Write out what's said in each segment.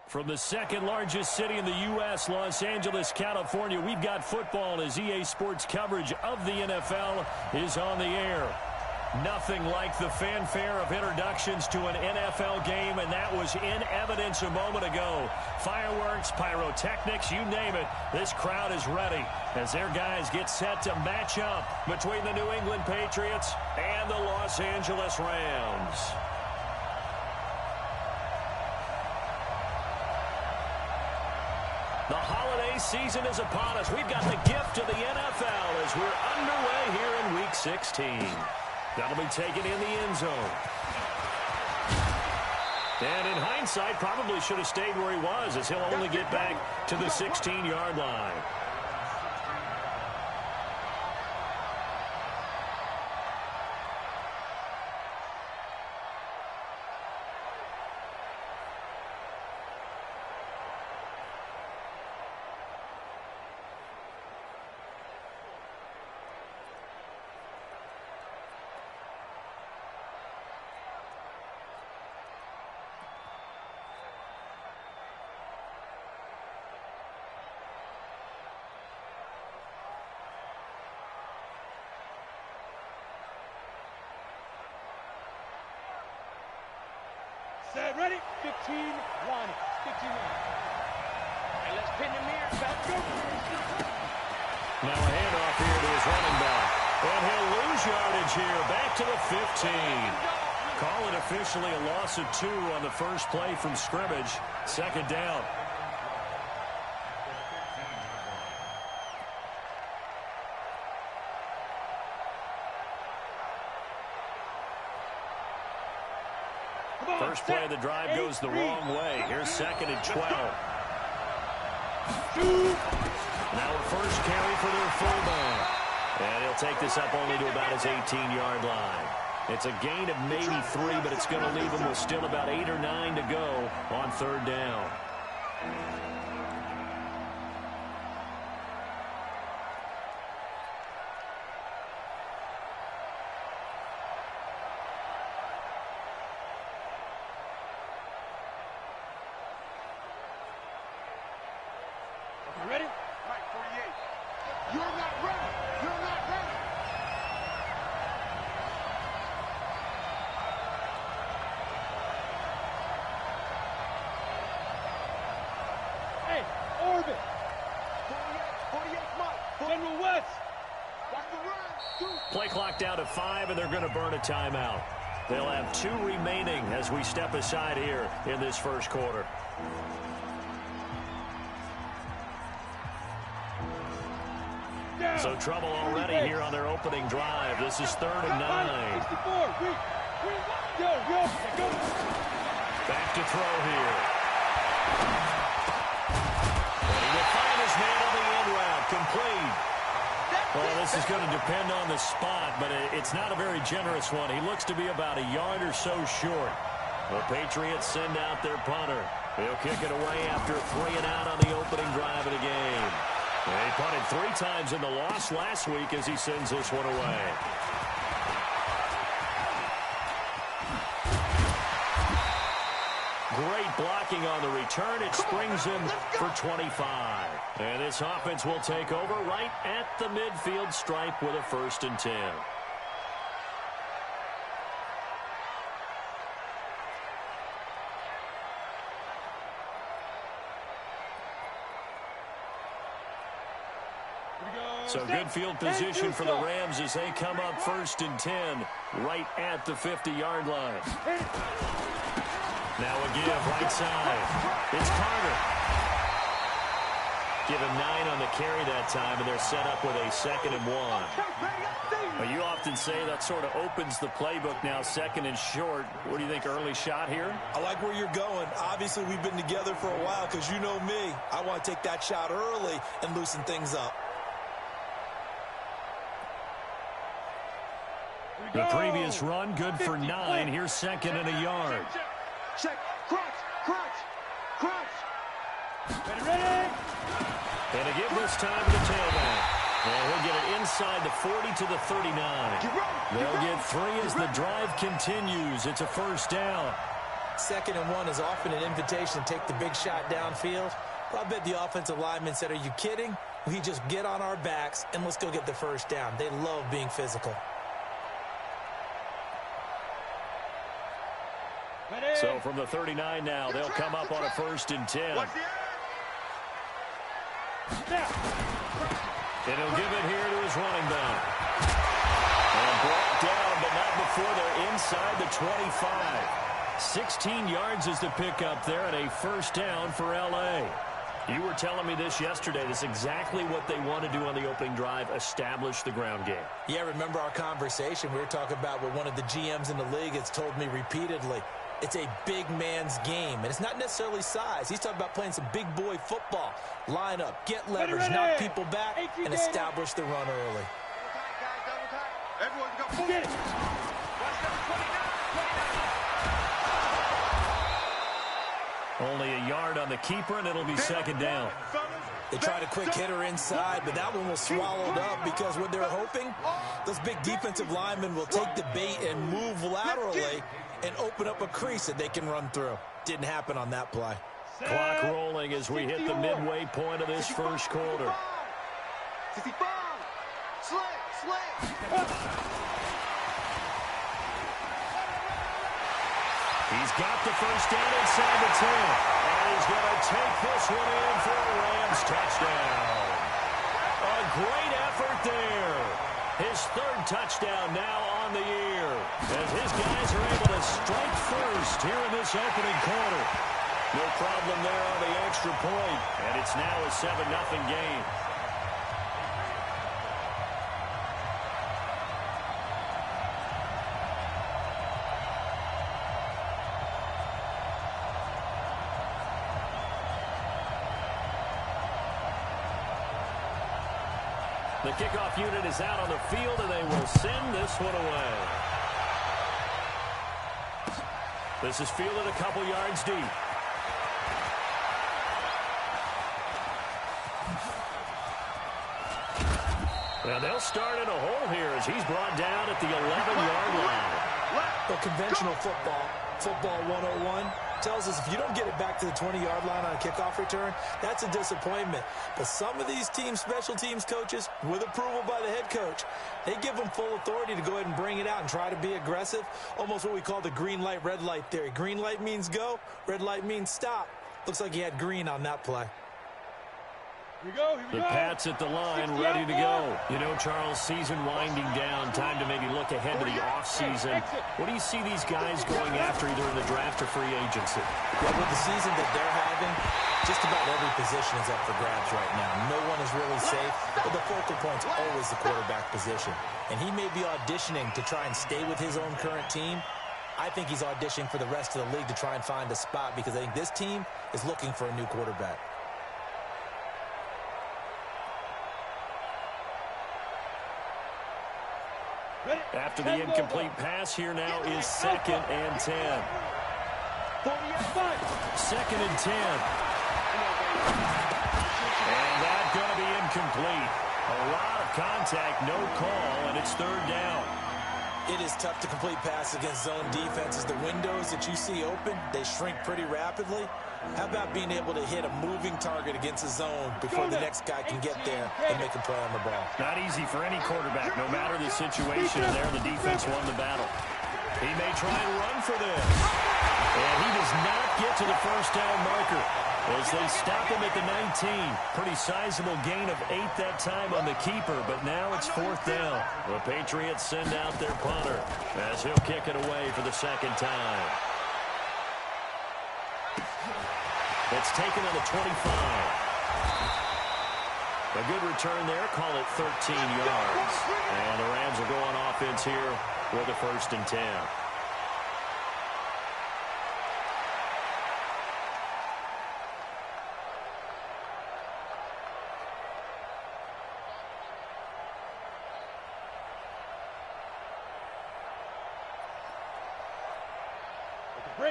From the second largest city in the U.S., Los Angeles, California, we've got football as EA Sports coverage of the NFL is on the air. Nothing like the fanfare of introductions to an NFL game, and that was in evidence a moment ago. Fireworks, pyrotechnics, you name it, this crowd is ready as their guys get set to match up between the New England Patriots and the Los Angeles Rams. The holiday season is upon us. We've got the gift of the NFL as we're underway here in Week 16. That'll be taken in the end zone. And in hindsight, probably should have stayed where he was as he'll only get back to the 16-yard line. Set, ready? 15, 1. 15, 1. Hey, let's pin the mirror. Let's go. Now a handoff here to his running back. And he'll lose yardage here. Back to the 15. Call it officially a loss of 2 on the first play from scrimmage. Second down. First play of the drive goes the wrong way. Here's second and 12. Now a first carry for their fullback. And he'll take this up only to about his 18-yard line. It's a gain of maybe 3, but it's going to leave him with still about 8 or 9 to go on third down. Ready? Mike 48. You're not ready. You're not ready. Hey, orbit. 48 Mike. General West. Watch the run. Play clock down to 5, and they're going to burn a timeout. They'll have 2 remaining as we step aside here in this first quarter. So trouble already here on their opening drive. This is 3rd and 9. Back to throw here. And he will find his man on the end route. Complete. Well, this is going to depend on the spot, but it's not a very generous one. He looks to be about a yard or so short. The Patriots send out their punter. He'll kick it away after 3 and out on the opening drive of the game. He punted 3 times in the loss last week as he sends this one away. Great blocking on the return. It springs him for 25. And this offense will take over right at the midfield stripe with a 1st and 10. So good field position for the Rams as they come up 1st and 10 right at the 50-yard line. Now a give right side. It's Carter. Give him 9 on the carry that time, and they're set up with a 2nd and 1. Well, you often say that sort of opens the playbook now, 2nd and short. What do you think, early shot here? I like where you're going. Obviously, we've been together for a while because you know me. I want to take that shot early and loosen things up. The previous run, good for 9. Here's 2nd and a yard. Check. Crunch. Ready? And a give this time to the tailback. And he'll get it inside the 40 to the 39. They'll get 3 as the drive continues. It's a 1st down. 2nd and 1 is often an invitation to take the big shot downfield. But I bet the offensive lineman said, are you kidding? We just get on our backs and let's go get the first down. They love being physical. So from the 39 now, they'll come up on a 1st and 10. And he'll give it here to his running back. And brought down, but not before they're inside the 25. 16 yards is the pickup there, and a 1st down for L.A. You were telling me this yesterday. This is exactly what they want to do on the opening drive, establish the ground game. Yeah, remember our conversation? We were talking about what one of the GMs in the league has told me repeatedly. It's a big man's game, and it's not necessarily size. He's talking about playing some big boy football. Line up, get leverage, knock people back, and establish the run early. Everyone go. Get it. Only a yard on the keeper, and it'll be 2nd down. They tried a quick hitter inside, but that one was swallowed up because what they're hoping, those big defensive linemen will take the bait and move laterally and open up a crease that they can run through. Didn't happen on that play. Clock rolling as we hit the midway point of this 1st quarter. 65. He's got the 1st down inside the 10. And he's going to take this one in for a Rams touchdown. A great effort there. His 3rd touchdown now on the year, as his guys are able to strike first here in this opening quarter. No problem there on the extra point, and it's now a 7-0 game. The kickoff unit is out on the field, and they will send this one away. This is fielded a couple yards deep. Now they'll start in a hole here as he's brought down at the 11-yard line. But conventional football 101, tells us if you don't get it back to the 20-yard line on a kickoff return, that's a disappointment. But some of these teams, special teams coaches, with approval by the head coach, they give them full authority to go ahead and bring it out and try to be aggressive, almost what we call the green light, red light theory. Green light means go, red light means stop. Looks like he had green on that play. Here we go. The Pats at the line, ready to go. You know, Charles, season winding down, time to maybe look ahead to the offseason. What do you see these guys going after either in the draft or free agency? Well, with the season that they're having, just about every position is up for grabs right now. No one is really safe, but the focal point's always the quarterback position. And he may be auditioning to try and stay with his own current team. I think he's auditioning for the rest of the league to try and find a spot because I think this team is looking for a new quarterback. After the incomplete pass, here now is 2nd and 10. 2nd and 10. And that's going to be incomplete. A lot of contact, no call, and it's 3rd down. It is tough to complete pass against zone defenses. The windows that you see open, they shrink pretty rapidly. How about being able to hit a moving target against a zone before the next guy can get there and make a play on the ball? Not easy for any quarterback, no matter the situation. And there, the defense won the battle. He may try and run for this. And he does not get to the 1st down marker as they stop him at the 19. Pretty sizable gain of 8 that time on the keeper, but now it's 4th down. The Patriots send out their punter as he'll kick it away for the 2nd time. It's taken on the 25. A good return there. Call it 13 yards. And the Rams will go on offense here with a 1st and 10.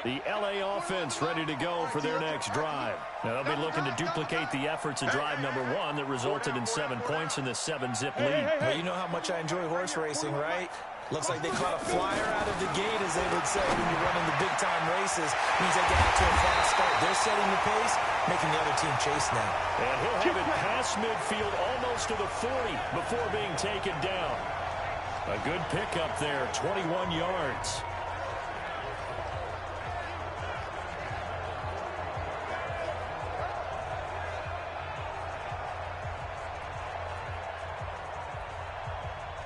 The L.A. offense ready to go for their next drive. Now they'll be looking to duplicate the efforts in drive number 1 that resulted in 7 points in the 7-zip lead. Well, you know how much I enjoy horse racing, right? Looks like they caught a flyer out of the gate, as they would say when you're running the big-time races. Means they get out to a fast start. They're setting the pace, making the other team chase now. And he'll have it past midfield, almost to the 40, before being taken down. A good pickup there, 21 yards.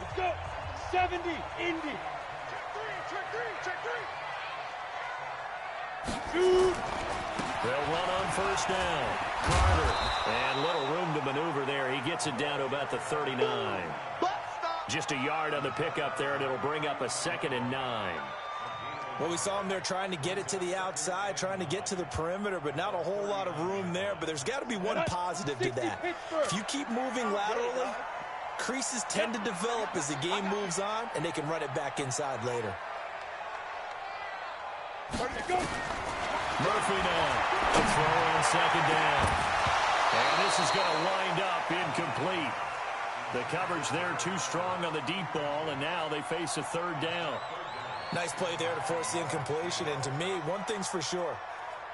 Let's go. 70, Indy. Check three. Shoot. They'll run on first down. Carter, and little room to maneuver there. He gets it down to about the 39. Just a yard on the pickup there, and it'll bring up a 2nd and 9. Well, we saw him there trying to get it to the outside, trying to get to the perimeter, but not a whole lot of room there. But there's got to be one positive to that. If you keep moving laterally, creases tend to develop as the game moves on, and they can run it back inside later. Murphy now. A throw on 2nd down. And this is going to wind up incomplete. The coverage there too strong on the deep ball, and now they face a 3rd down. Nice play there to force the incompletion. And to me, one thing's for sure.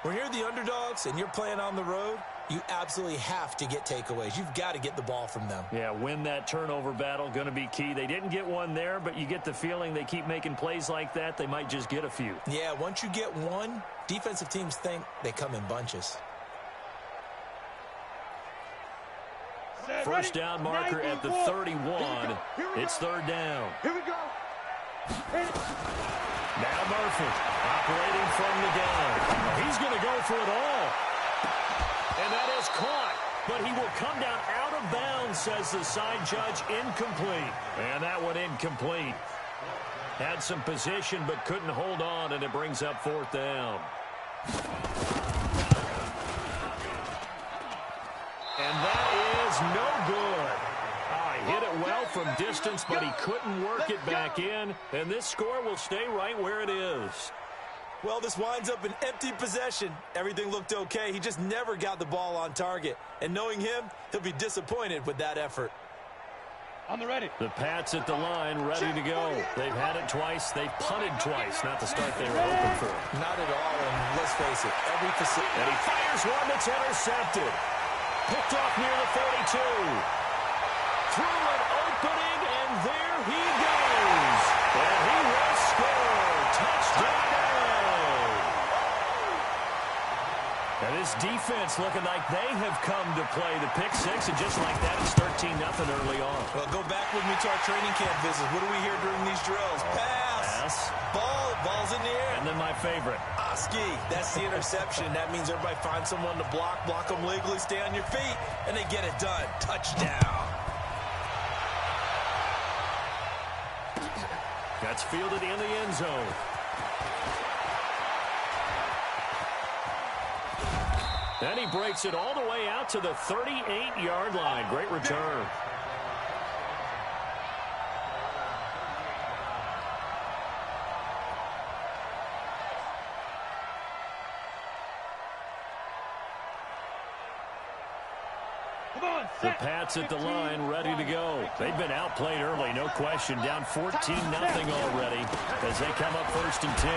When you're the underdogs and you're playing on the road, you absolutely have to get takeaways. You've got to get the ball from them. Yeah, win that turnover battle, going to be key. They didn't get one there, but you get the feeling they keep making plays like that, they might just get a few. Yeah, once you get one, defensive teams think they come in bunches. First down marker at the 31. It's 3rd down. Here we go. Now Murphy operating from the gun. He's going to go for it all. And that is caught. But he will come down out of bounds, says the side judge. Incomplete. And that one incomplete. Had some position but couldn't hold on, and it brings up 4th down. And that is no good. He hit it well from distance, but he couldn't work it back in. And this score will stay right where it is. Well, this winds up an empty possession. Everything looked okay. He just never got the ball on target. And knowing him, he'll be disappointed with that effort. On the ready. The Pats at the line, ready to go. They've had it twice. They've punted twice. Not the start they were hoping for. Not at all, and let's face it, every facility. And he fires one that's intercepted. Picked off near the 42. Through an opening, and there he goes. And he will score. Touchdown. And this defense looking like they have come to play. The pick 6, and just like that, it's 13-0 early on. Well, go back with me to our training camp visits. What do we hear during these drills? Pass. Ball's in the air. And then my favorite. Oski. That's the interception. That means everybody finds someone to block them legally, stay on your feet, and they get it done. Touchdown. That's fielded in the end zone. Then he breaks it all the way out to the 38-yard line. Great return. The Pats at the line, ready to go. They've been outplayed early, no question. Down 14-0 already as they come up 1st and 10.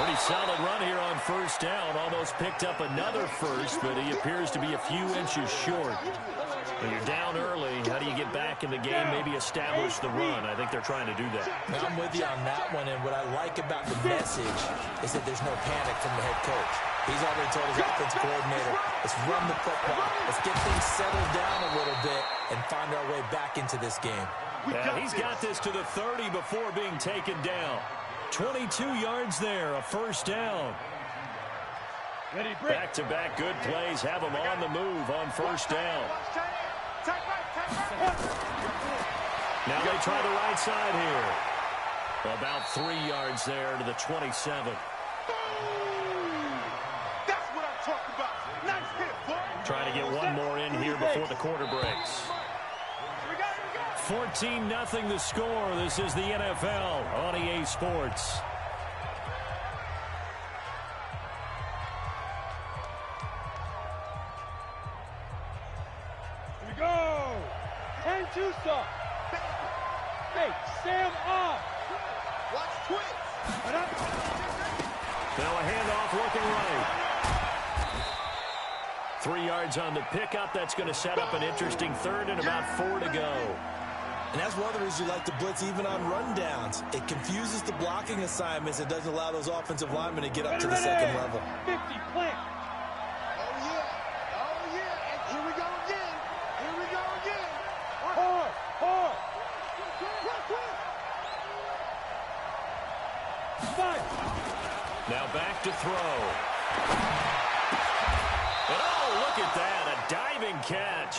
Pretty solid run here on first down. Almost picked up another first, but he appears to be a few inches short. When you're down early, how do you get back in the game, maybe establish the run? I think they're trying to do that. Now, I'm with you on that one, and what I like about the message is that there's no panic from the head coach. He's already told his offensive coordinator, let's run the football, let's get things settled down a little bit and find our way back into this game. Yeah, he's got this to the 30 before being taken down. 22 yards there, a first down. Back-to-back good plays have him on the move on first down. Now they try the right side here. About 3 yards there to the 27. That's what I'm talking about. Nice hit, boy. Trying to get one more in here before the quarter breaks. 14-0 the score. This is the NFL on EA Sports. Here we go. 10-2 stop. Hey, Sam off. Watch twitch. Now a handoff looking right. 3 yards on the pickup. That's going to set up an interesting third and about 4 to go. And that's one of the reasons you like to blitz even on rundowns. It confuses the blocking assignments. It doesn't allow those offensive linemen to get up to the second level. 50 plant. Oh, yeah. Oh, yeah. And here we go again. Here we go again. Hard. Hard. Now back to throw. And oh, look at that. A diving catch.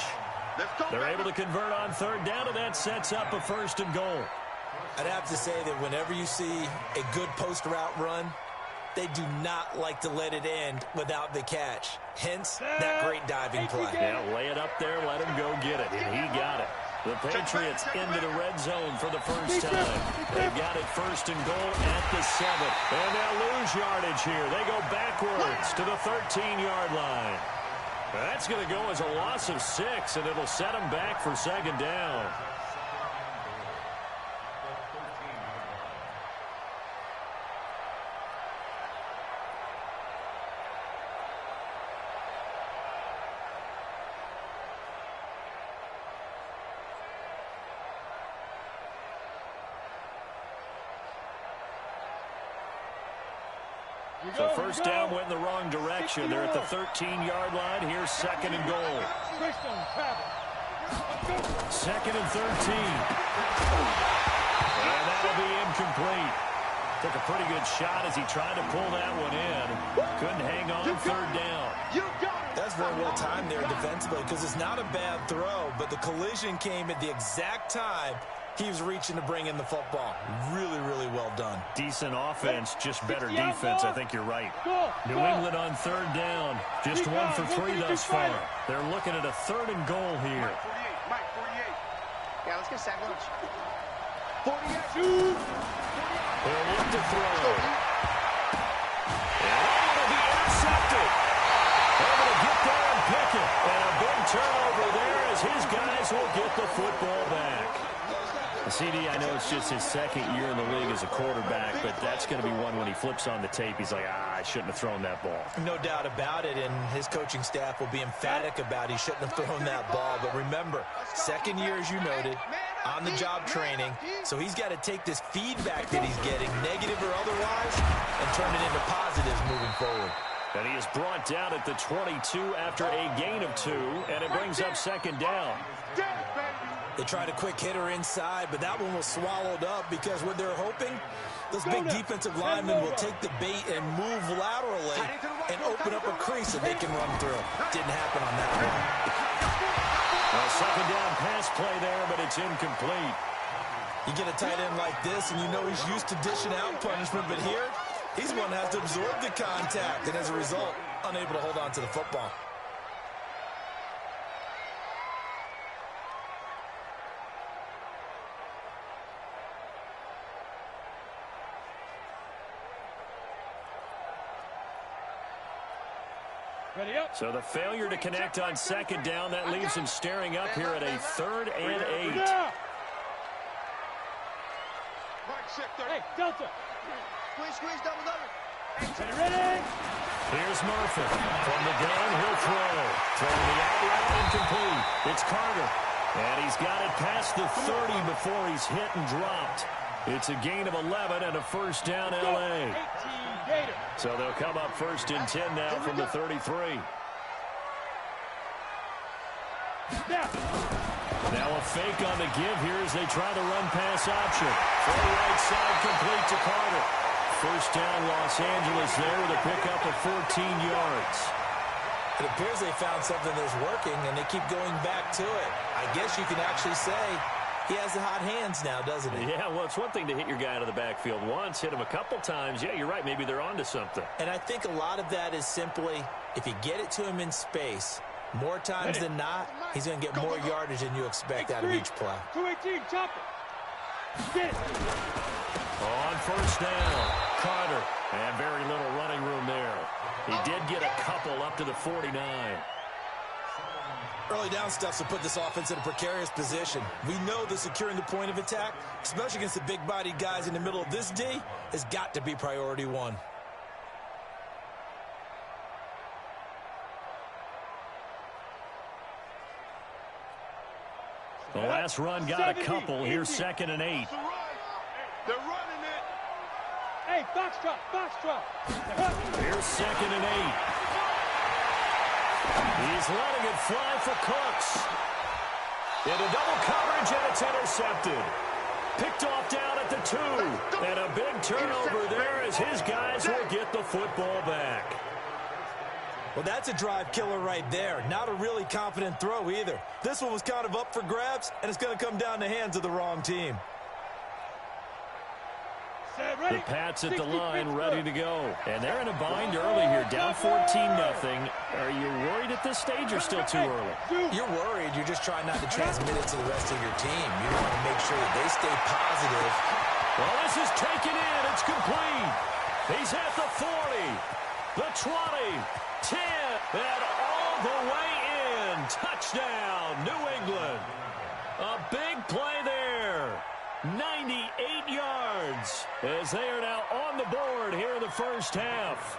They're able to convert on third down, and that sets up a 1st and goal. I'd have to say that whenever you see a good post route run, they do not like to let it end without the catch. Hence, that great diving play. Yeah, lay it up there, let him go get it, and he got it. The Patriots into the red zone for the first time. They've got it 1st and goal at the 7. And they'll lose yardage here. They go backwards to the 13-yard line. That's going to go as a loss of 6, and it'll set them back for 2nd down. So 1st down went in the wrong direction. They're at the 13-yard line. Here's 2nd and goal. 2nd and 13. And that'll be incomplete. Took a pretty good shot as he tried to pull that one in. Couldn't hang on 3rd down. That's very well timed there defensively because it's not a bad throw, but the collision came at the exact time he was reaching to bring in the football. Really, really well done. Decent offense, just better defense. I think you're right. New England on 3rd down. Just 1 for 3 thus far. They're looking at a 3rd and goal here. Mike, 48. Yeah, let's get sack lunch. 48. They'll look to throw. And it'll be intercepted. Able to get there and pick it. And a big turnover there as his guys will get the football back. CD, I know it's just his 2nd year in the league as a quarterback, but that's going to be one when he flips on the tape. He's like, I shouldn't have thrown that ball. No doubt about it, and his coaching staff will be emphatic about he shouldn't have thrown that ball. But remember, 2nd year, as you noted, on-the-job training, so he's got to take this feedback that he's getting, negative or otherwise, and turn it into positives moving forward. And he is brought down at the 22 after a gain of 2, and it brings up 2nd down. They tried a quick hitter inside, but that one was swallowed up because what they're hoping, those big defensive linemen will take the bait and move laterally and open up a crease that they can run through. Didn't happen on that one. Well, 2nd down pass play there, but it's incomplete. You get a tight end like this, and you know he's used to dishing out punishment, but here, he's the one that has to absorb the contact, and as a result, unable to hold on to the football. So the failure to connect on 2nd down, that leaves him staring up here at a 3rd and 8. Hey, Delta. Squeeze, double. Ready? Here's Murphy. From the gun, he'll throw. Throwing the out route, incomplete. It's Carter. And he's got it past the 30 before he's hit and dropped. It's a gain of 11 and a 1st down L.A. So they'll come up 1st and 10 now from the 33. Now a fake on the give here as they try to run pass option. Full right side complete to Carter. 1st down Los Angeles there with a pickup of 14 yards. It appears they found something that's working, and they keep going back to it. I guess you can actually say he has the hot hands now, doesn't he? Yeah, well, it's one thing to hit your guy out of the backfield once, hit him a couple times. Yeah, you're right. Maybe they're onto something. And I think a lot of that is simply if you get it to him in space, more times than not, he's going to get more yardage than you expect out of each play. 218, chop it. Get it. On 1st down, Carter. And very little running room there. He did get a couple up to the 49. Early down stuff will put this offense in a precarious position. We know that securing the point of attack, especially against the big-bodied guys in the middle of this D, has got to be priority one. The last run got a couple. Here's 2nd and 8. They're running it. Hey, box drop, box drop. Here's 2nd and 8. He's letting it fly for Cooks. Into double coverage, and it's intercepted. Picked off down at the 2. And a big turnover there as his guys will get the football back. Well, that's a drive killer right there. Not a really confident throw either. This one was kind of up for grabs, and it's going to come down the hands of the wrong team. The Pats at the line, ready to go. And they're in a bind early here, down 14-0. Are you worried at this stage or still too early? You're worried. You're just trying not to transmit it to the rest of your team. You want to make sure that they stay positive. Well, this is taken in. It's complete. He's at the 40, the 20, 10, and all the way in. Touchdown, New England. A big play there. 98 yards as they are now on the board here in the first half.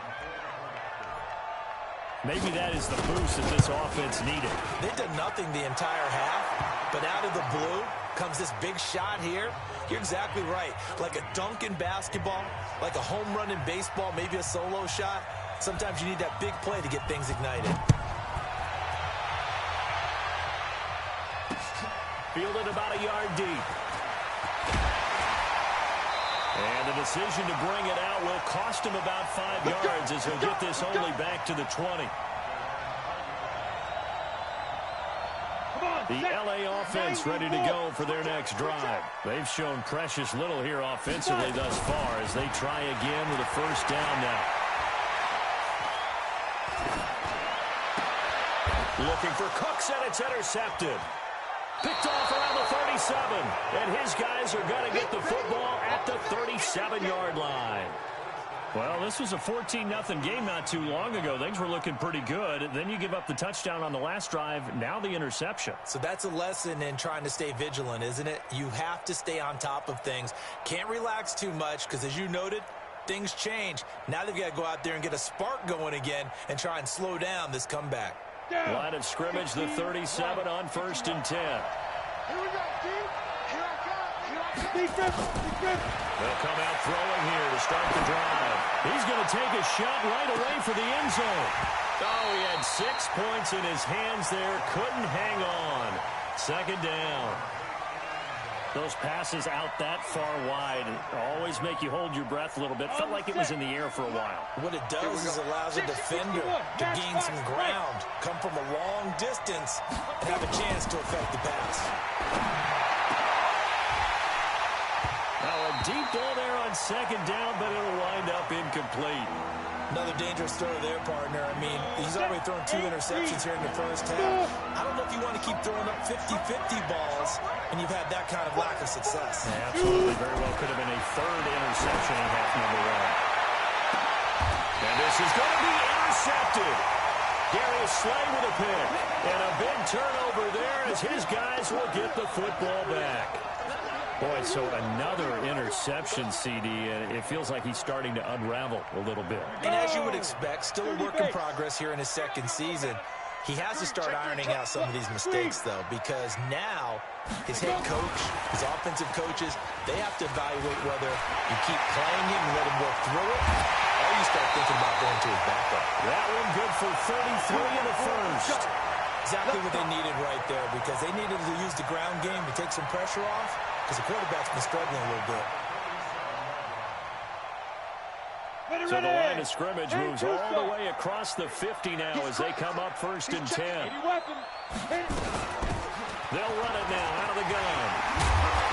Maybe that is the boost that this offense needed. They did nothing the entire half, but out of the blue comes this big shot here. You're exactly right. Like a dunk in basketball, like a home run in baseball, maybe a solo shot. Sometimes you need that big play to get things ignited. Fielded about a yard deep. And the decision to bring it out will cost him about 5 yards as he'll get this only back to the 20. The LA offense ready to go for their next drive. They've shown precious little here offensively thus far as they try again with a first down now. Looking for Cooks, and it's intercepted. Picked off around the 37, and his guys are going to get the football at the 37-yard line. Well, this was a 14-0 game not too long ago. Things were looking pretty good. Then you give up the touchdown on the last drive, now the interception. So that's a lesson in trying to stay vigilant, isn't it? You have to stay on top of things. Can't relax too much because, as you noted, things change. Now they've got to go out there and get a spark going again and try and slow down this comeback. Line of scrimmage, the 37 on 1st and 10. Here we go, D. Here I come. They'll come out throwing here to start the drive. He's going to take a shot right away for the end zone. Oh, he had 6 points in his hands there. Couldn't hang on. 2nd down. Those passes out that far wide always make you hold your breath a little bit. Felt like it was in the air for a while. What it does is allows a defender to gain some ground, come from a long distance, and have a chance to affect the pass. Now a deep ball there on 2nd down, but it'll wind up incomplete. Another dangerous throw there, partner. I mean, he's already thrown 2 interceptions here in the first half. I don't know if you want to keep throwing up 50-50 balls and you've had that kind of lack of success. Yeah, absolutely. Very well could have been a 3rd interception in half number 1. And this is going to be intercepted. Darius Slay with a pick. And a big turnover there as his guys will get the football back. Boy, so another interception, CD, and it feels like he's starting to unravel a little bit. And as you would expect, still a work in progress here in his 2nd season. He has to start ironing out some of these mistakes, though, because now his head coach, his offensive coaches, they have to evaluate whether you keep playing him and let him work through it, or you start thinking about going to his backup. That one good for 33 in the first. Exactly what they needed right there, because they needed to use the ground game to take some pressure off, because the quarterback's been struggling a little bit. So the line of scrimmage moves all the way across the 50 now as they come up 1st and 10. They'll run it now out of the gun.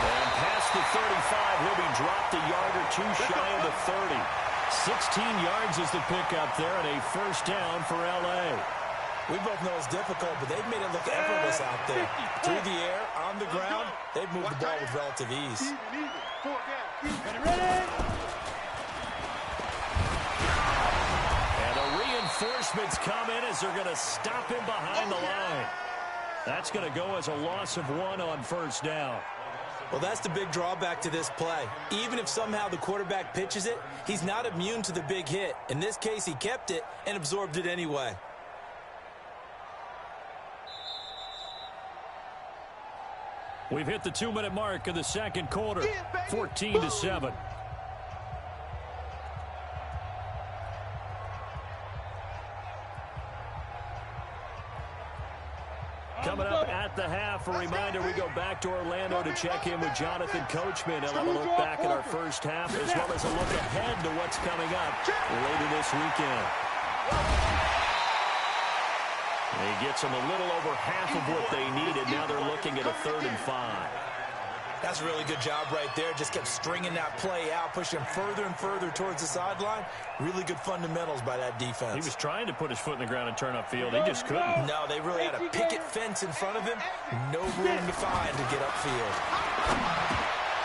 And past the 35, he'll be dropped a yard or 2 shy of the 30. 16 yards is the pickup there and a first down for L.A. We both know it's difficult, but they've made it look effortless out there. Through the air, on the ground, they've moved the ball with relative ease. And the reinforcements come in as they're going to stop him behind the line. That's going to go as a loss of 1 on first down. Well, that's the big drawback to this play. Even if somehow the quarterback pitches it, he's not immune to the big hit. In this case, he kept it and absorbed it anyway. We've hit the 2-minute mark of the second quarter, 14-7. Coming up at the half, a reminder, we go back to Orlando to check in with Jonathan Coachman. He'll have a look back at our first half as well as a look ahead to what's coming up later this weekend. And he gets them a little over half of what they needed. Now they're looking at a 3rd and 5. That's a really good job right there. Just kept stringing that play out, pushing him further and further towards the sideline. Really good fundamentals by that defense. He was trying to put his foot in the ground and turn upfield. He just couldn't. No, they really had a picket fence in front of him. No room to find to get upfield.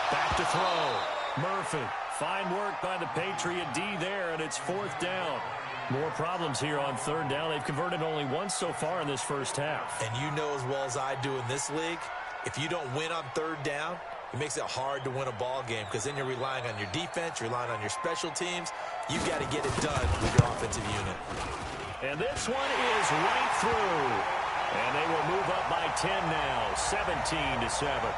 Back to throw. Murphy. Fine work by the Patriot D there, and it's 4th down. More problems here on 3rd down. They've converted only once so far in this first half. And you know as well as I do in this league, if you don't win on 3rd down, it makes it hard to win a ball game because then you're relying on your defense, you're relying on your special teams. You've got to get it done with your offensive unit. And this one is right through. And they will move up by 10 now, 17-7.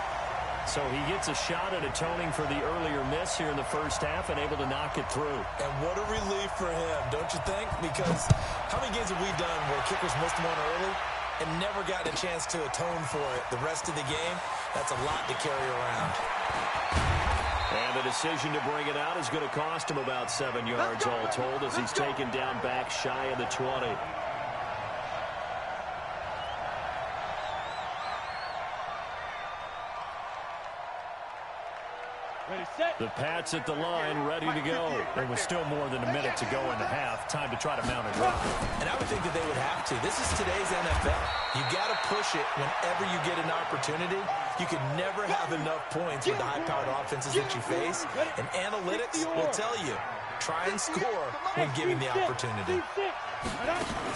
So he gets a shot at atoning for the earlier miss here in the first half and able to knock it through. And what a relief for him, don't you think? Because how many games have we done where kickers missed one early and never gotten a chance to atone for it the rest of the game? That's a lot to carry around. And the decision to bring it out is going to cost him about 7 yards all told as he's taken down back shy of the 20. The Pats at the line, ready to go. There was still more than a minute to go in the half. Time to try to mount a drive. And I would think that they would have to. This is today's NFL. You got to push it whenever you get an opportunity. You can never have enough points with the high-powered offenses that you face. And analytics will tell you, try and score when given the opportunity.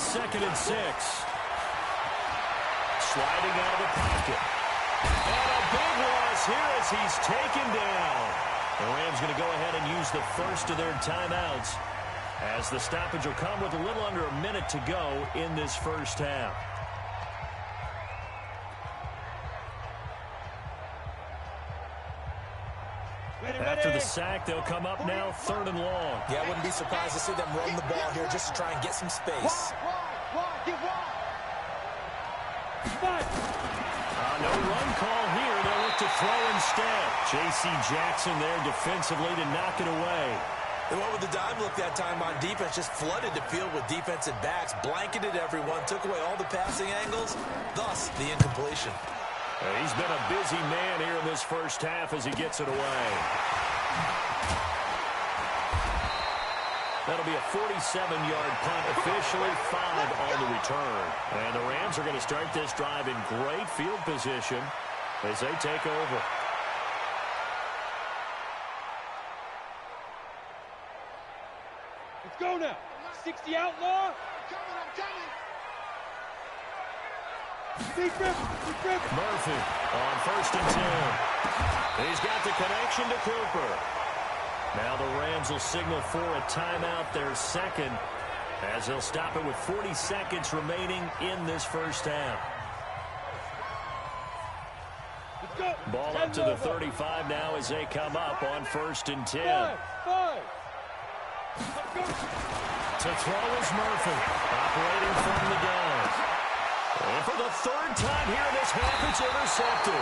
2nd and 6. Sliding out of the pocket. And a big loss here as he's taken down. The Rams going to go ahead and use the first of their timeouts as the stoppage will come with a little under a minute to go in this first half. After the sack, they'll come up now 3rd and long. Yeah, I wouldn't be surprised to see them run the ball here just to try and get some space. No run call here. They'll look to throw instead. J.C. Jackson there defensively to knock it away. They went with the dime look that time on defense, just flooded the field with defensive backs, blanketed everyone, took away all the passing angles, thus the incompletion. He's been a busy man here in this first half as he gets it away. That'll be a 47-yard punt, officially 5 on the return. And the Rams are going to start this drive in great field position as they take over. Let's go now. 60 outlaw. Murphy on 1st and 10. He's got the connection to Cooper. Now the Rams will signal for a timeout, their second, as they'll stop it with 40 seconds remaining in this first half. Ball up to the 35 now as they come up on 1st and 10. To throw is Murphy, operating from the gun. And for the 3rd time here in this half, it's intercepted.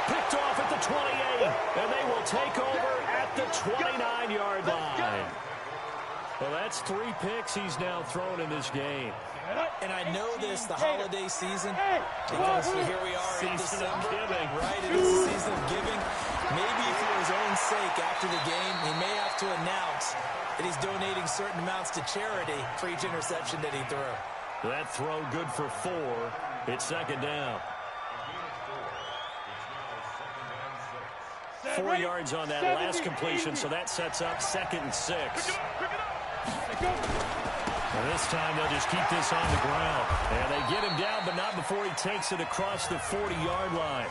Picked off at the 28, and they will take over at the 29-yard line. Well, that's 3 picks he's now thrown in this game. And I know this, the holiday season, because here we are in December, right? It is the season of giving. Maybe for his own sake, after the game, he may have to announce that he's donating certain amounts to charity for each interception that he threw. That throw good for 4. It's 2nd down. 4 yards on that last completion, so that sets up 2nd and 6. And this time they'll just keep this on the ground. And they get him down, but not before he takes it across the 40-yard line.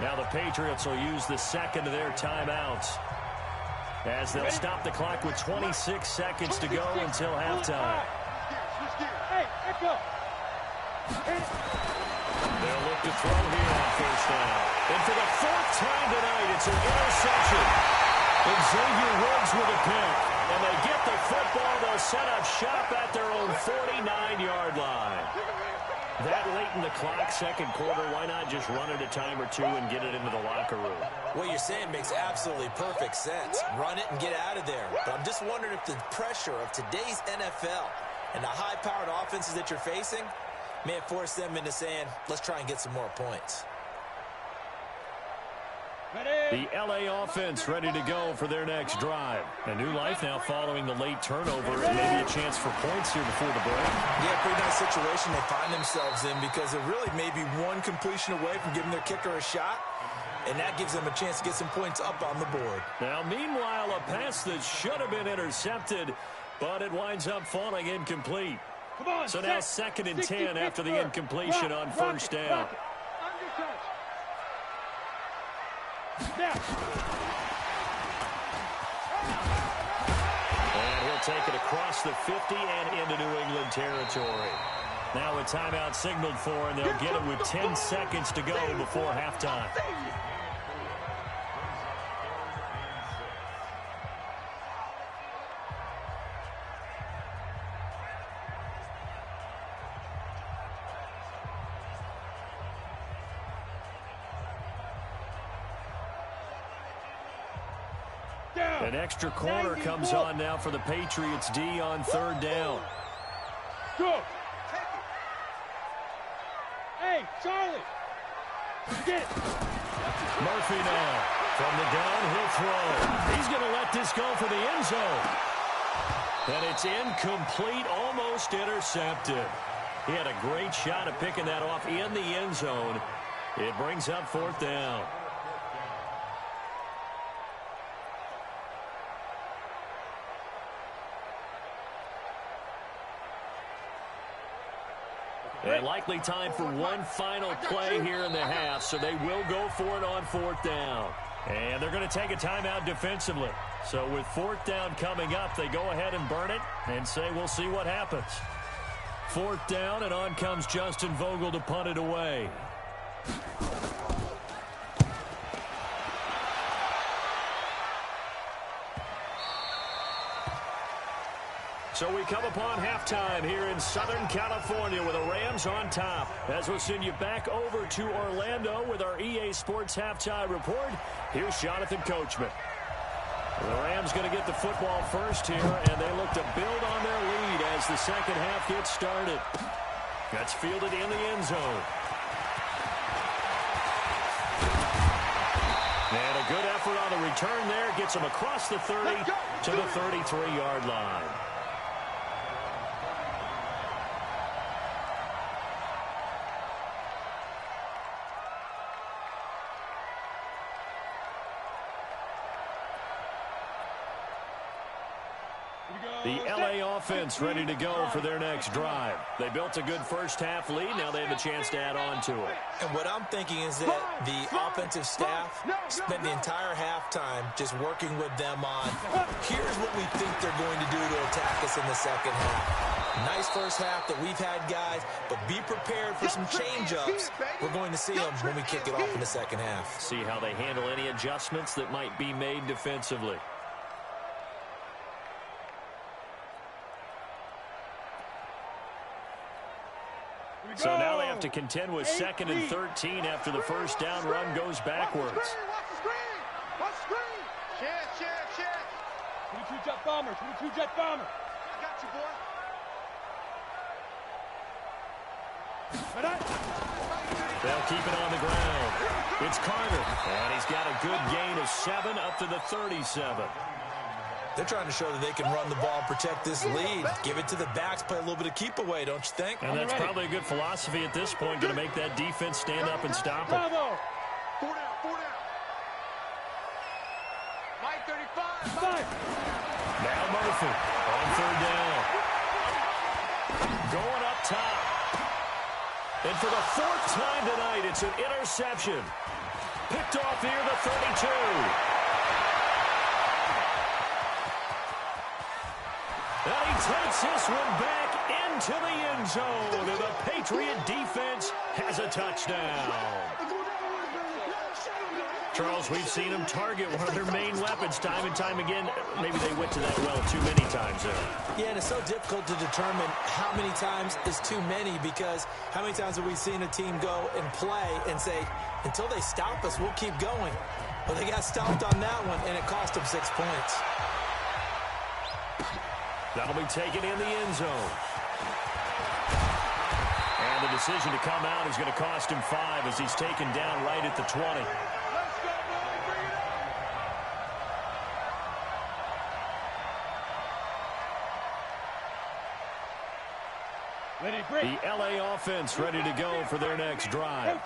Now the Patriots will use the second of their timeouts, as they'll stop the clock with 26 seconds to go until halftime. Hey, echo. They'll look to throw here on first down. And for the fourth time tonight, it's an interception. Xavier Woods with a pick. And they get the football. They'll set up shop at their own 49-yard line. That late in the clock, second quarter, why not just run it a time or two and get it into the locker room? What you're saying makes absolutely perfect sense. Run it and get out of there. But I'm just wondering if the pressure of today's NFL and the high-powered offenses that you're facing may have forced them into saying, let's try and get some more points. The L.A. offense ready to go for their next drive. A new life now following the late turnover. Maybe a chance for points here before the break. Yeah, pretty nice situation they find themselves in, because they're really maybe one completion away from giving their kicker a shot, and that gives them a chance to get some points up on the board. Now, meanwhile, a pass that should have been intercepted, but it winds up falling incomplete. So now second and 10 after the incompletion on first down. Now. And he'll take it across the 50 and into New England territory. Now a timeout signaled for, and they'll get it with 10 seconds to go before halftime. An extra corner comes on now for the Patriots D on third down. Go. Hey, Charlie. Get it. Murphy now from the downhill throw. He's going to let this go for the end zone. And it's incomplete, almost intercepted. He had a great shot at picking that off in the end zone. It brings up fourth down. And likely time for one final play here in the half, so they will go for it on fourth down. And they're going to take a timeout defensively. So with fourth down coming up, they go ahead and burn it and say we'll see what happens. Fourth down, and on comes Justin Vogel to punt it away. So we come upon halftime here in Southern California with the Rams on top. As we'll send you back over to Orlando with our EA Sports Halftime Report, here's Jonathan Coachman. The Rams going to get the football first here, and they look to build on their lead as the second half gets started. That's fielded in the end zone. And a good effort on the return there. Gets them across the 30 to the 33-yard line. The L.A. offense ready to go for their next drive. They built a good first-half lead. Now they have a chance to add on to it. And what I'm thinking is that the offensive staff spent the entire halftime just working with them on, here's what we think they're going to do to attack us in the second half. Nice first half that we've had, guys, but be prepared for some change-ups. We're going to see them when we kick it off in the second half. See how they handle any adjustments that might be made defensively. So now they have to contend with second and 13 after the first down run goes backwards. Watch the screen! Watch the screen! Chance! 22 jet bomber, 22 jet bomber. I got you, boy. They'll keep it on the ground. It's Carter, and he's got a good gain of 7 up to the 37. They're trying to show that they can run the ball, protect this lead, give it to the backs, play a little bit of keep away, don't you think? And that's probably a good philosophy at this point, going to make that defense stand up and stop it. Bravo. 4 down. Mike 35. Five. Now Murphy on third down. top. And for the fourth time tonight, it's an interception. Picked off near the 32. And he takes this one back into the end zone. And the Patriot defense has a touchdown. Charles, we've seen them target one of their main weapons time and time again. Maybe they went to that well too many times there. Yeah, and it's so difficult to determine how many times is too many, because how many times have we seen a team go and play and say, until they stop us, we'll keep going. Well, they got stopped on that one, and it cost them 6 points. That'll be taken in the end zone. And the decision to come out is going to cost him 5 as he's taken down right at the 20. The LA offense ready to go for their next drive.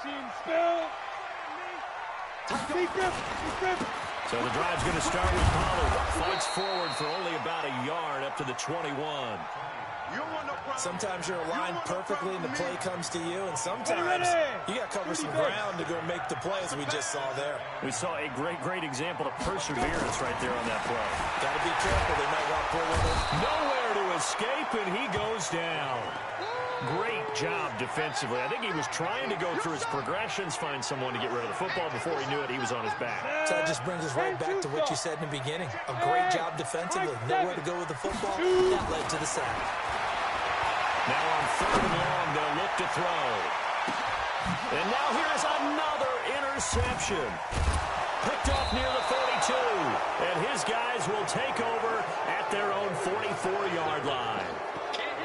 So the drive's going to start with Pollard. Fights forward for only about a yard up to the 21. Sometimes you're aligned perfectly and the play comes to you, and sometimes you got to cover some ground to go make the play, as we just saw there. We saw a great example of perseverance right there on that play. Got to be careful. They might walk forward with it. Nowhere to escape, and he goes down. Great job defensively. I think he was trying to go through his progressions, find someone to get rid of the football. Before he knew it, he was on his back. So that just brings us right back to what you said in the beginning. A great job defensively. Nowhere to go with the football. That led to the sack. Now on 3rd and long, they'll look to throw. And now here's another interception. Picked off near the 42. And his guys will take over at their own 44-yard line.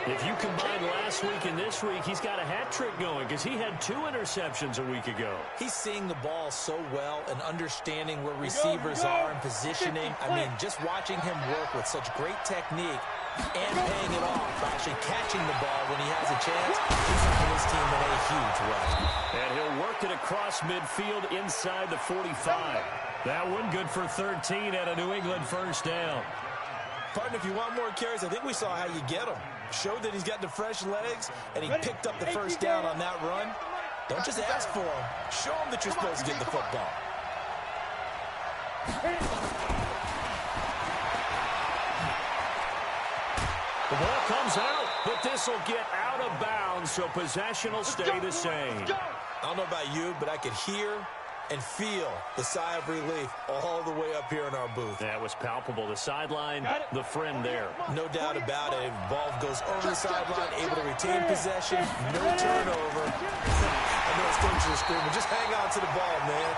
If you combine last week and this week, he's got a hat trick going because he had 2 interceptions a week ago. He's seeing the ball so well and understanding where receivers are and positioning. I mean, just watching him work with such great technique and paying it off by actually catching the ball when he has a chance, he's helping his team in a huge way. And he'll work it across midfield inside the 45. That one good for 13 at a New England first down. Partner, if you want more carries, I think we saw how you get them. Showed that he's got the fresh legs, and he picked up the first down on that run. Don't just ask for him. Show him that you're supposed to get the football. The ball comes out, but this will get out of bounds, so possession will stay the same. I don't know about you, but I could hear and feel the sigh of relief all the way up here in our booth. That was palpable. The sideline, the friend there. No doubt about it. Ball goes over the sideline, able to retain possession, no turnover. I know his coaches are screaming, just hang on to the ball, man.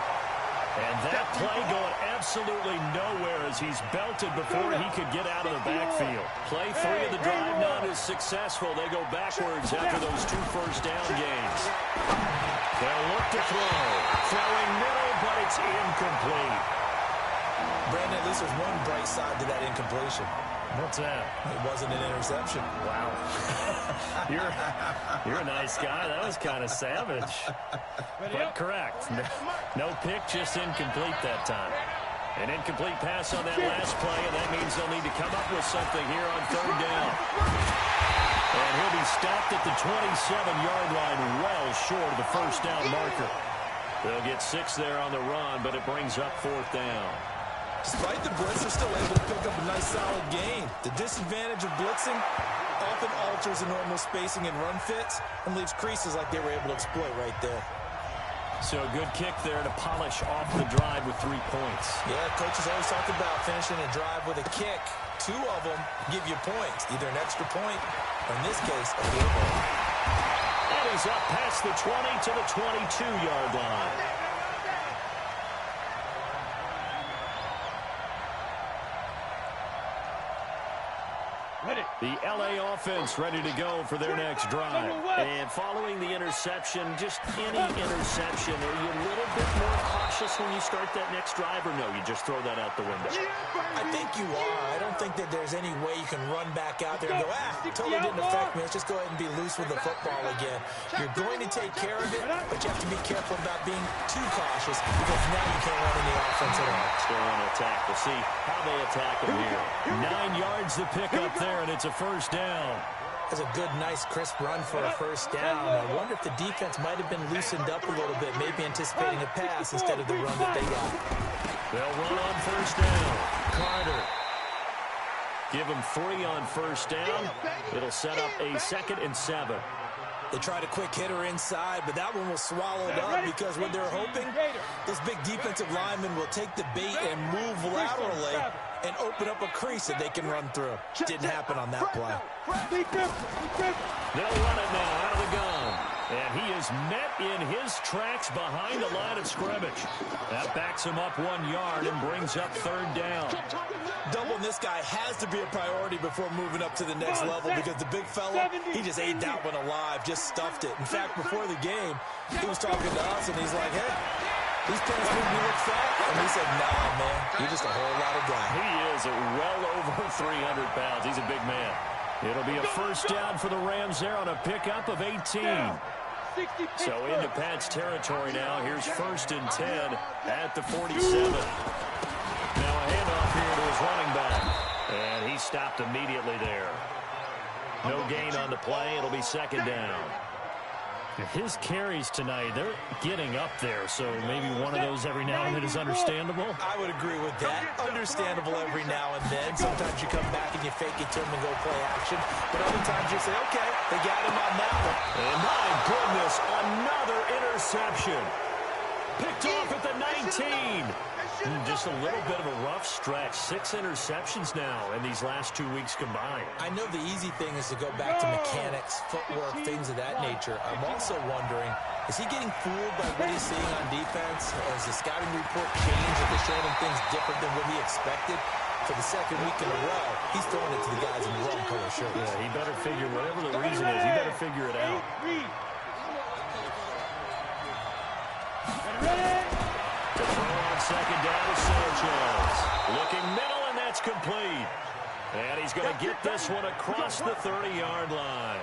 And that play going absolutely nowhere as he's belted before he could get out of the backfield. Play 3 of the drive not as successful. They go backwards after those 2 first down gains. They'll look to throw. Throwing middle, but it's incomplete. Brandon, at least there's one bright side to that incompletion. What's that? It wasn't an interception. Wow. You're a nice guy. That was kind of savage. But correct. No pick, just incomplete that time. An incomplete pass on that last play, and that means they'll need to come up with something here on 3rd down. And he'll be stopped at the 27-yard line, well short of the first down marker. They'll get 6 there on the run, but it brings up 4th down. Despite the blitz, they're still able to pick up a nice solid gain. The disadvantage of blitzing often alters the normal spacing and run fits and leaves creases like they were able to exploit right there. So a good kick there to polish off the drive with 3 points. Yeah, coaches always talk about finishing a drive with a kick. 2 of them give you points, either an extra point or, in this case, a field goal. And he's up past the 20 to the 22-yard line. The LA offense ready to go for their next drive. And following the interception, just any interception, are you a little bit more cautious when you start that next drive, or no, you just throw that out the window? I think you are. I don't think that there's any way you can run back out there and go, totally didn't affect me. Let's just go ahead and be loose with the football again. You're going to take care of it, but you have to be careful about being too cautious because now you can't run any offense at all. Still want to attack. We'll see how they attack him here. 9 yards to pick up there, and it's a first down. That's a good, nice, crisp run for a first down. I wonder if the defense might have been loosened up a little bit, maybe anticipating a pass instead of the run that they got. They'll run on first down. Carter. Give him 3 on first down. It'll set up a 2nd and 7. They tried a quick hitter inside, but that one was swallowed up because what they're hoping, this big defensive lineman will take the bait and move laterally and open up a crease that they can run through. Didn't happen on that play. They'll run it now out of the gun. And he is met in his tracks behind the line of scrimmage. That backs him up 1 yard and brings up 3rd down. Doubling this guy has to be a priority before moving up to the next level because the big fella, he just ate that one alive, just stuffed it. In fact, before the game, he was talking to us, and he's like, hey, these pants make me look fat. And we said, nah, man, you're just a whole lot of guy. He is well over 300 pounds. He's a big man. It'll be a first down for the Rams there on a pickup of 18. So into Pat's territory now. Here's 1st and 10 at the 47. Now a handoff here to his running back. And he stopped immediately there. No gain on the play. It'll be 2nd down. His carries tonight, they're getting up there, so maybe one of those every now and then is understandable. I would agree with that. Understandable every now and then. Sometimes you come back and you fake it to him and go play action. But other times you say, okay, they got him on that one. And my goodness, another interception. Picked off at the 19. Just a little bit of a rough stretch. 6 interceptions now in these last 2 weeks combined. I know the easy thing is to go back to mechanics, footwork, things of that nature. I'm also wondering, is he getting fooled by what he's seeing on defense? Has the scouting report changed? If they're showing him things different than what he expected? For the 2nd week in a row, he's throwing it to the guys in the wrong color shirts. Yeah, he better figure, whatever the reason is, he better figure it out. To throw on 2nd down to Sanchez. Looking middle, and that's complete. And he's going to get this one across the 30-yard line.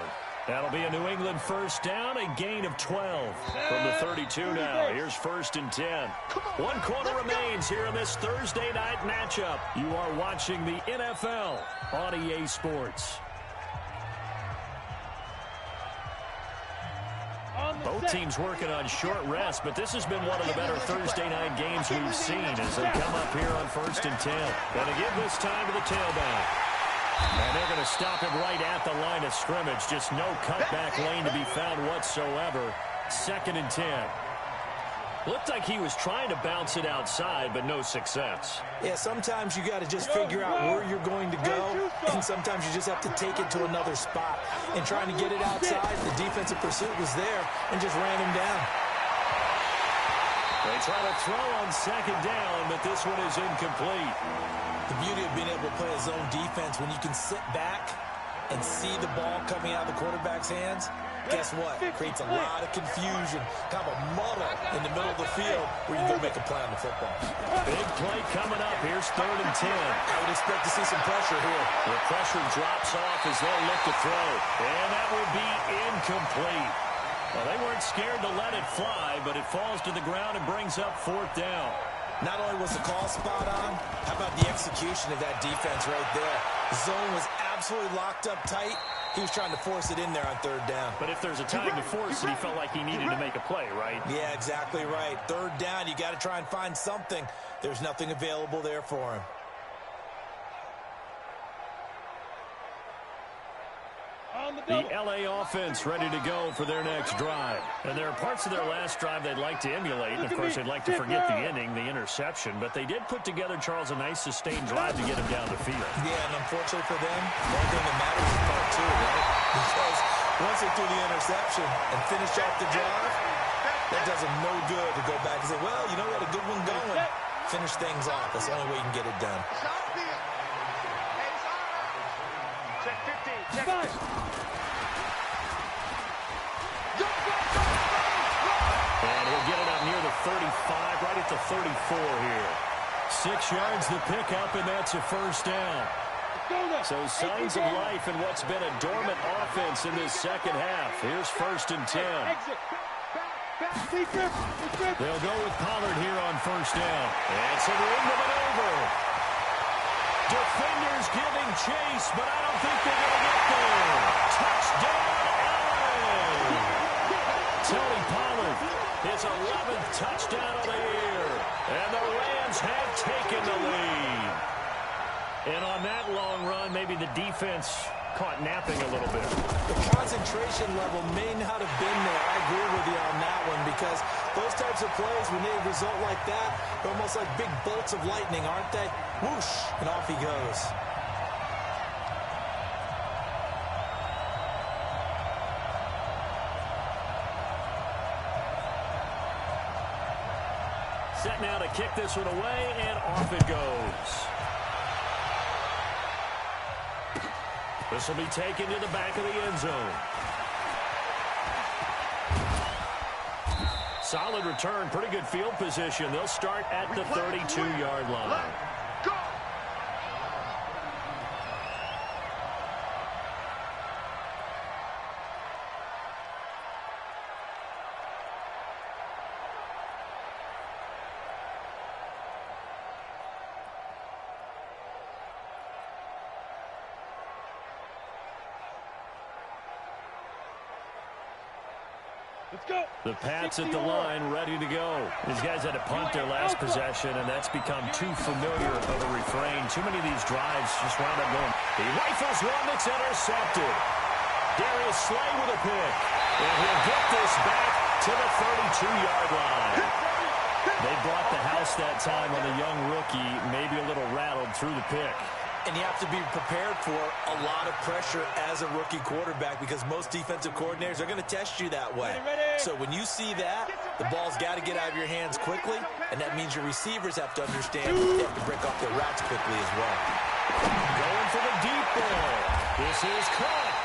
That'll be a New England first down, a gain of 12 from the 32 now. Here's 1st and 10. 1 quarter remains here in this Thursday night matchup. You are watching the NFL on EA Sports. Both teams working on short rest, but this has been one of the better Thursday night games we've seen as they come up here on 1st and 10. Going to give this time to the tailback. And they're going to stop him right at the line of scrimmage. Just no cutback lane to be found whatsoever. 2nd and 10. Looked like he was trying to bounce it outside, but no success. Yeah, sometimes you got to just figure out where you're going to go, and sometimes you just have to take it to another spot. And trying to get it outside, the defensive pursuit was there and just ran him down. They try to throw on 2nd down, but this one is incomplete. The beauty of being able to play a zone defense, when you can sit back and see the ball coming out of the quarterback's hands, guess what? It creates a lot of confusion, kind of a muddle in the middle of the field where you go make a play on the football. Big play coming up. Here's 3rd and 10. I would expect to see some pressure here. The pressure drops off as they'll look to throw. And that will be incomplete. Well, they weren't scared to let it fly, but it falls to the ground and brings up 4th down. Not only was the call spot on, how about the execution of that defense right there? The zone was absolutely locked up tight. He was trying to force it in there on 3rd down. But if there's a time to force it, he felt like he needed to make a play, right? Yeah, exactly right. 3rd down, you got to try and find something. There's nothing available there for him. The LA offense ready to go for their next drive. And there are parts of their last drive they'd like to emulate. And, of course, they'd like to forget the ending, the interception. But they did put together, Charles, a nice sustained drive to get him down the field. Yeah, and unfortunately for them, one thing that matters is part 2, right? Because once they threw the interception and finished off the drive, that does them no good to go back and say, well, you know, we had a good one going. Finish things off. That's the only way you can get it done. Check 15. Check 5. And he'll get it up near the 35, right at the 34 here. 6 yards the pickup, and that's a first down. So signs of life in what's been a dormant offense in this second half. Here's 1st and 10. They'll go with Pollard here on first down. And so they're into maneuver. Defenders giving chase, but I don't think they're going to get there. And on that long run, maybe the defense caught napping a little bit. The concentration level may not have been there. I agree with you on that one, because those types of plays, when they result like that, they're almost like big bolts of lightning, aren't they? Whoosh, and off he goes. Set now to kick this one away, and off it goes. This will be taken to the back of the end zone. Solid return, pretty good field position. They'll start at the 32-yard line. Go! Let's go. The Pats at the line, ready to go. These guys had to punt their last possession, and that's become too familiar of a refrain. Too many of these drives just wound up going. He rifles one that's intercepted. Darius Slay with a pick. And he'll get this back to the 32-yard line. They brought the house that time on the young rookie, maybe a little rattled through the pick. And you have to be prepared for a lot of pressure as a rookie quarterback, because most defensive coordinators are going to test you that way. So when you see that, the ball's got to get out of your hands quickly, and that means your receivers have to understand they have to break off their routes quickly as well. Going for the deep ball. This is caught.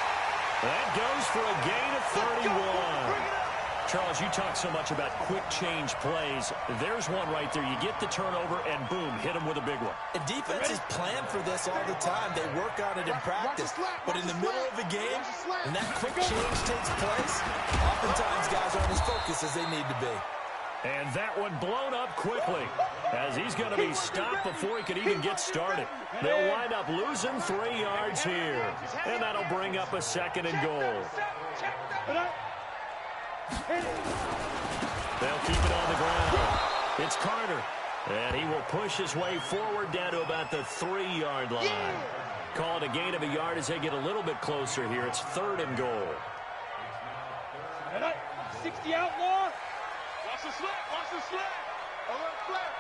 That goes for a gain of 31. Charles, you talk so much about quick change plays. There's one right there. You get the turnover, and boom, hit him with a big one. And defenses plan for this all the time. They work on it in practice. But in the middle of the game, when that quick change takes place, oftentimes guys aren't as focused as they need to be. And that one blown up quickly, as he's going to be stopped before he can even get started. They'll wind up losing 3 yards here. And that'll bring up a 2nd and goal. They'll keep it on the ground. It's Carter. And he will push his way forward down to about the 3-yard line. Call it a gain of a yard as they get a little bit closer here. It's 3rd and goal. 60 outlaw. Watch the slip, watch the slip. Alert flare.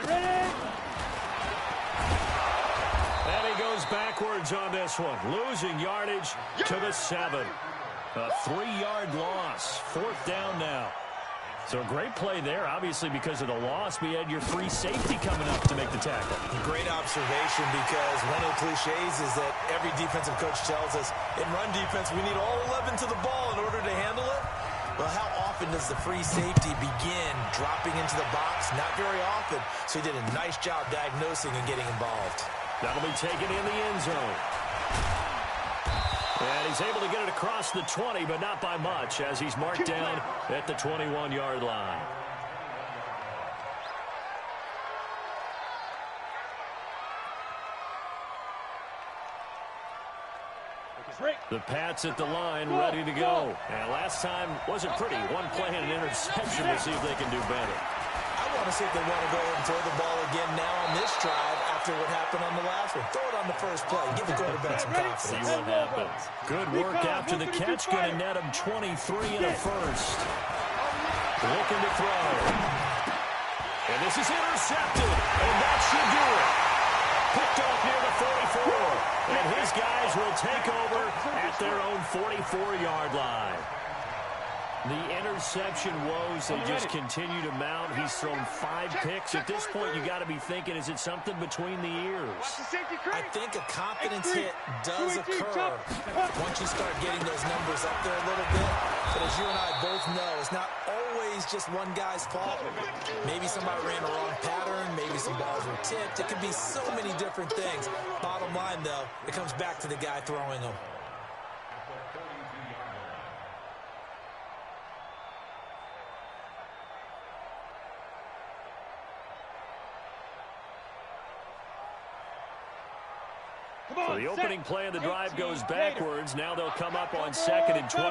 Ready. And he goes backwards on this one. Losing yardage to the 7. A 3-yard loss. 4th down now. So a great play there, obviously, because of the loss. We had your free safety coming up to make the tackle. Great observation, because one of the cliches is that every defensive coach tells us, in run defense, we need all 11 to the ball in order to handle it. Well, how often does the free safety begin dropping into the box? Not very often. So he did a nice job diagnosing and getting involved. That'll be taken in the end zone. And he's able to get it across the 20, but not by much, as he's marked down at the 21-yard line. The Pats at the line, ready to go. And last time wasn't pretty. One play and an interception. We'll see if they can do better. I want to see if they want to go and throw the ball again now on this drive after what happened on the last one. Throw it on the first play. Give the quarterback some confidence. See what happens. Good work after the catch. Going to net him 23 and a first. Looking to throw. And this is intercepted. And that should do it. Picked off near the 44. And his guys will take over at their own 44-yard line. The interception woes, they just continue to mount. He's thrown 5 picks. At this point, you got to be thinking, is it something between the ears? I think a confidence hit does occur once you start getting those numbers up there a little bit. But as you and I both know, it's not always just one guy's fault. Maybe somebody ran a wrong pattern. Maybe some balls were tipped. It could be so many different things. Bottom line, though, it comes back to the guy throwing them. So the opening play of the drive goes backwards. Now they'll come up on 2nd and 12.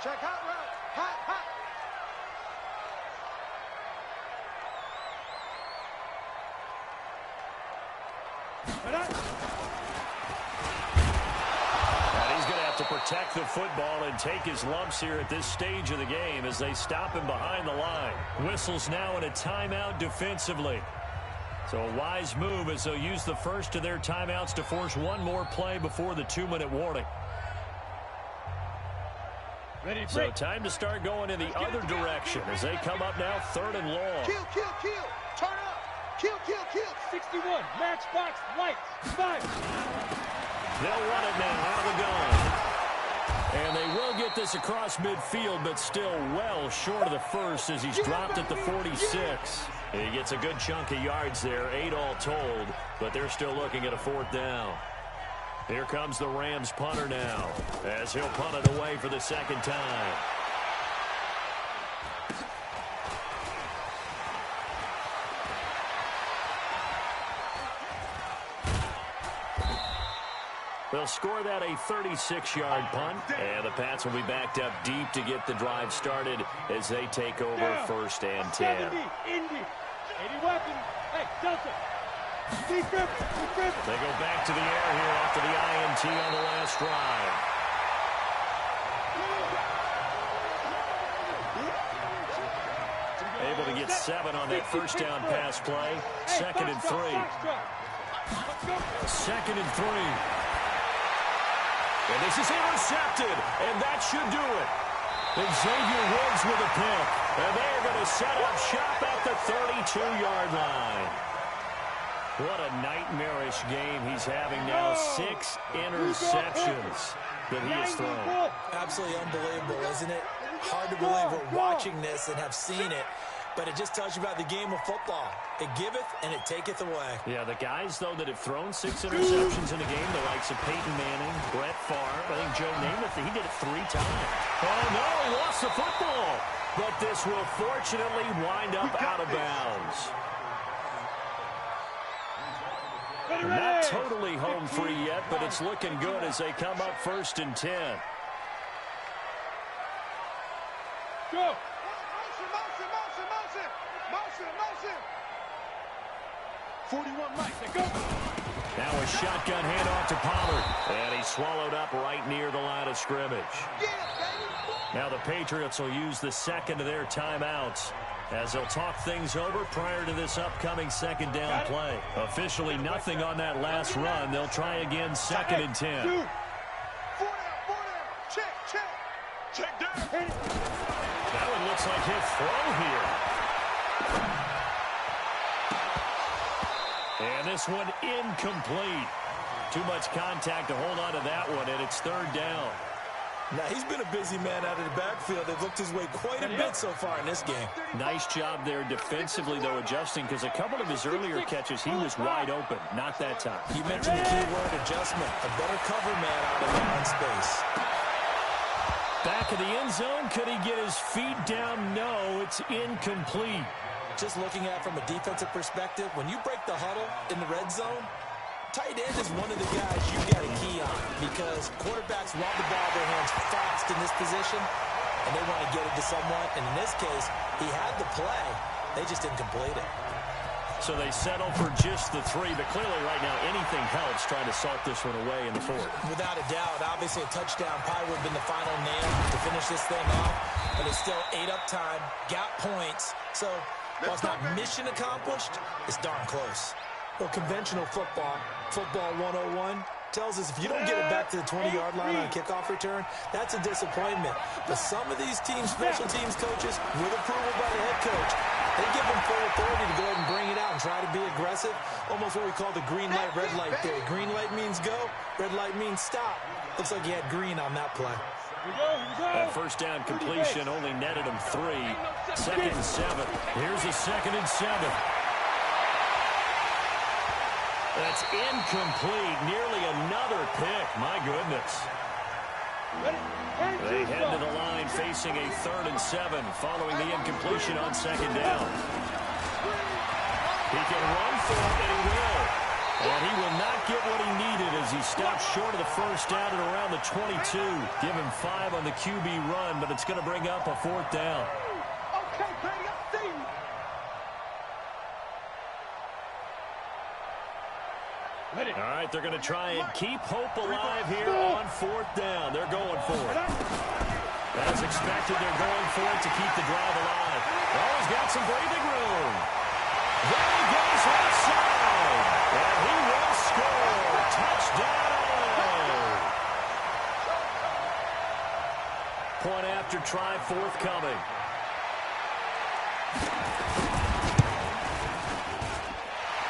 Check hot route. Hot. protect the football and take his lumps here at this stage of the game as they stop him behind the line. Whistles now in a timeout defensively. So a wise move as they'll use the first of their timeouts to force one more play before the 2-minute warning. Ready, so time to start going in the other direction as they come up now 3rd and long. Kill, kill, kill. Turn up. Kill, kill, kill. 61. Matchbox lights. 5. They'll run it now out of the gun. And they will get this across midfield, but still well short of the first as he's dropped at the 46. He gets a good chunk of yards there, 8 all told, but they're still looking at a 4th down. Here comes the Rams punter now as he'll punt it away for the 2nd time. They'll score that a 36-yard punt, and the Pats will be backed up deep to get the drive started as they take over 1st and 10. 70, Indy, 80 weapons. Hey, Delta. They go back to the air here after the INT on the last drive. Able to get 7 on that 1st down pass play. 2nd and 3. 2nd and 3. And this is intercepted, and that should do it. And Xavier Woods with a pick. And they are going to set up shop at the 32-yard line. What a nightmarish game he's having now. 6 interceptions that he has thrown. Absolutely unbelievable, isn't it? Hard to believe we're watching this and have seen it. But it just tells you about the game of football. It giveth and it taketh away. Yeah, the guys, though, that have thrown 6 interceptions in a game, the likes of Peyton Manning, Brett Favre, I think Joe Namath, he did it 3 times. Oh, no, he lost the football. But this will fortunately wind up out of bounds. Not totally home free yet, but it's looking good as they come up 1st and 10. Go. Motion. 41 Mike, go. Now a shotgun handoff to Pollard. And he's swallowed up right near the line of scrimmage. Yeah, baby. Now the Patriots will use the 2nd of their timeouts as they'll talk things over prior to this upcoming 2nd down play. Officially nothing on that last run. They'll try again 2nd and 10. 4 down. Check down. That one looks like he'll throw here. And this one incomplete. Too much contact to hold on to that one, and it's 3rd down. Now, he's been a busy man out of the backfield. They've looked his way quite a bit so far in this game. Nice job there defensively, though, adjusting, because a couple of his earlier catches, he was wide open. Not that time. You mentioned the key word, adjustment. A better cover man out of that space. Back of the end zone. Could he get his feet down? No, it's incomplete. Just looking at it from a defensive perspective, when you break the huddle in the red zone, tight end is one of the guys you got a key on because quarterbacks want the ball in their hands fast in this position, and they want to get it to someone. And in this case, he had the play. They just didn't complete it. So they settle for just the 3, but clearly right now anything helps trying to salt this one away in the 4th. Without a doubt, obviously a touchdown probably would have been the final nail to finish this thing off, but it's still 8 up time, got points. So while it's not mission accomplished, it's darn close. Well, conventional football 101, tells us if you don't get it back to the 20-yard line on a kickoff return, that's a disappointment. But some of these teams, special teams coaches, with approval by the head coach, they give them full authority to go ahead and bring it out and try to be aggressive. Almost what we call the green light, red light theory. Green light means go, red light means stop. Looks like he had green on that play. That 1st down completion only netted him 3. 2nd and 7. Here's a 2nd and 7. That's incomplete. Nearly another pick. My goodness. They head to the line facing a 3rd and 7 following the incompletion on 2nd down. He can run for it, and he will. And he will not get what he needed as he stops short of the 1st down at around the 22. Give him 5 on the QB run, but it's going to bring up a 4th down. Okay, baby, I see you. All right, But they're going to try and keep hope alive here on 4th down. They're going for it. As expected, they're going for it to keep the drive alive. Oh, he's got some breathing room. There he goes left side. And he will score. Touchdown. Point after try forthcoming.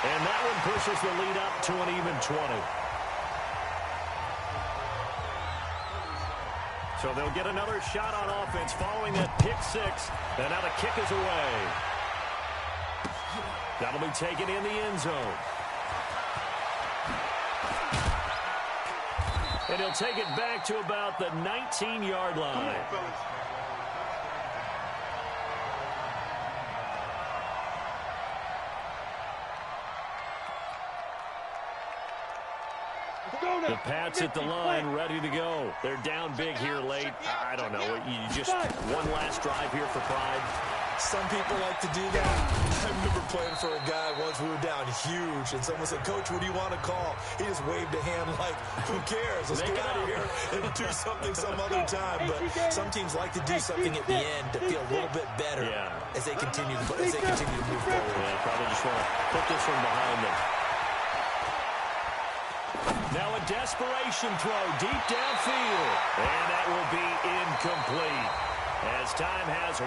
And that one pushes the lead up to an even 20. So they'll get another shot on offense following that pick six. And now the kick is away. That'll be taken in the end zone. And he'll take it back to about the 19-yard line. Come on, fellas. The Pats at the line, ready to go. They're down big here late. I don't know. You just one last drive here for pride. Some people like to do that. I remember playing for a guy once. We were down huge, and someone said, "Coach, what do you want to call?" He just waved a hand like, "Who cares? Let's get out of here and do something some other time." But some teams like to do something at the end to feel a little bit better as they continue to move forward. Yeah, probably just want to put this one behind them. Now a desperation throw deep downfield, and that will be incomplete as time has